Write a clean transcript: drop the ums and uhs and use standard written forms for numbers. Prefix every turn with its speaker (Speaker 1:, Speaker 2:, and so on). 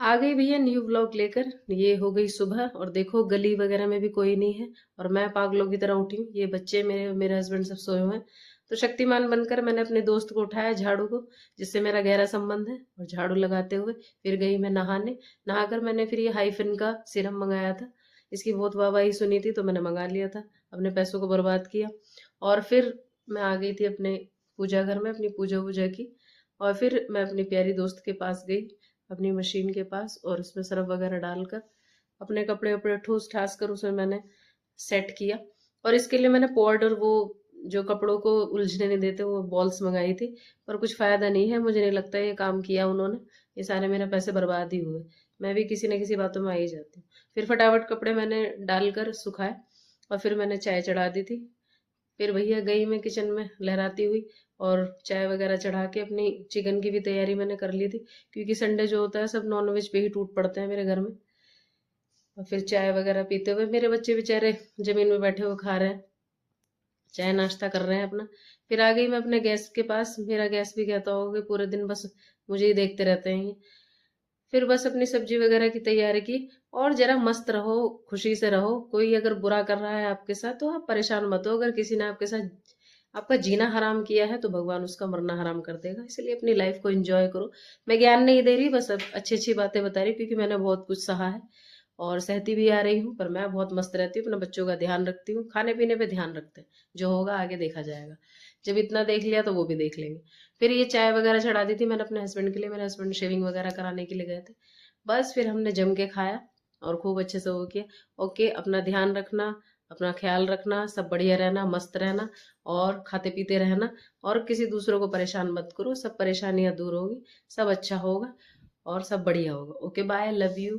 Speaker 1: आ गई भैया new vlog लेकर। ये हो गई सुबह और देखो गली वगैरह में भी कोई नहीं है और मैं पागलों की तरह उठी हूँ। ये बच्चे मेरे मेरे हस्बैंड सब सोए हुए हैं। तो शक्तिमान बनकर मैंने अपने दोस्त को उठाया, झाड़ू को, जिससे मेरा गहरा संबंध है, और झाड़ू लगाते हुए फिर गई मैं नहाने। नहाकर मैंने फिर ये हाइफिन का सीरम मंगाया था। इसकी बहुत वाहवाही सुनी थी तो मैंने मंगा लिया था, अपने पैसों को बर्बाद किया। और फिर मैं आ गई थी अपने पूजा घर में, अपनी पूजा वूजा की। और फिर मैं अपनी प्यारी दोस्त के पास गई, अपनी मशीन के पास, और उसमें सर्फ वगैरह डालकर अपने कपड़े वपड़े ठूस ठास कर उसमें मैंने सेट किया। और इसके लिए मैंने पॉड और वो जो कपड़ों को उलझने नहीं देते वो बॉल्स मंगाई थी। पर कुछ फायदा नहीं है, मुझे नहीं लगता ये काम किया उन्होंने। ये सारे मेरे पैसे बर्बाद ही हुए। मैं भी किसी न किसी बातों में आ ही जाती हूँ। फिर फटाफट कपड़े मैंने डालकर सुखाए और फिर मैंने चाय चढ़ा दी थी। फिर भैया गई मैं किचन में लहराती हुई, और चाय वगैरह चढ़ा के अपनी चिकन की भी तैयारी मैंने कर ली थी, क्योंकि संडे जो होता है सब नॉनवेज पे ही टूट पड़ते हैं मेरे घर में। और फिर चाय वगैरह पीते हुए मेरे बच्चे बेचारे जमीन में बैठे हुए खा रहे हैं, चाय नाश्ता कर रहे हैं अपना। फिर आ गई मैं अपने गैस के पास। मेरा गैस भी कहता होगा कि पूरे दिन बस मुझे ही देखते रहते हैं ये। फिर बस अपनी सब्जी वगैरह की तैयारी की। और जरा मस्त रहो, खुशी से रहो। कोई अगर बुरा कर रहा है आपके साथ तो आप परेशान मत हो। अगर किसी ने आपके साथ आपका जीना हराम किया है तो भगवान उसका मरना हराम कर देगा। इसलिए अपनी लाइफ को एंजॉय करो। मैं ज्ञान नहीं दे रही, बस अब अच्छी अच्छी बातें बता रही, क्योंकि मैंने बहुत कुछ सहा है और सहती भी आ रही हूँ। पर मैं बहुत मस्त रहती हूँ, अपने बच्चों का ध्यान रखती हूँ, खाने पीने पे ध्यान रखते हैं। जो होगा आगे देखा जाएगा। जब इतना देख लिया तो वो भी देख लेंगे। फिर ये चाय वगैरह चढ़ा दी थी मैंने अपने हस्बैंड के लिए। मेरे हस्बैंड शेविंग वगैरह कराने के लिए गए थे। बस फिर हमने जम के खाया और खूब अच्छे से वो किया। ओके, अपना ध्यान रखना, अपना ख्याल रखना, सब बढ़िया रहना, मस्त रहना, और खाते पीते रहना। और किसी दूसरों को परेशान मत करो, सब परेशानियां दूर होगी, सब अच्छा होगा और सब बढ़िया होगा। Okay, bye, love you.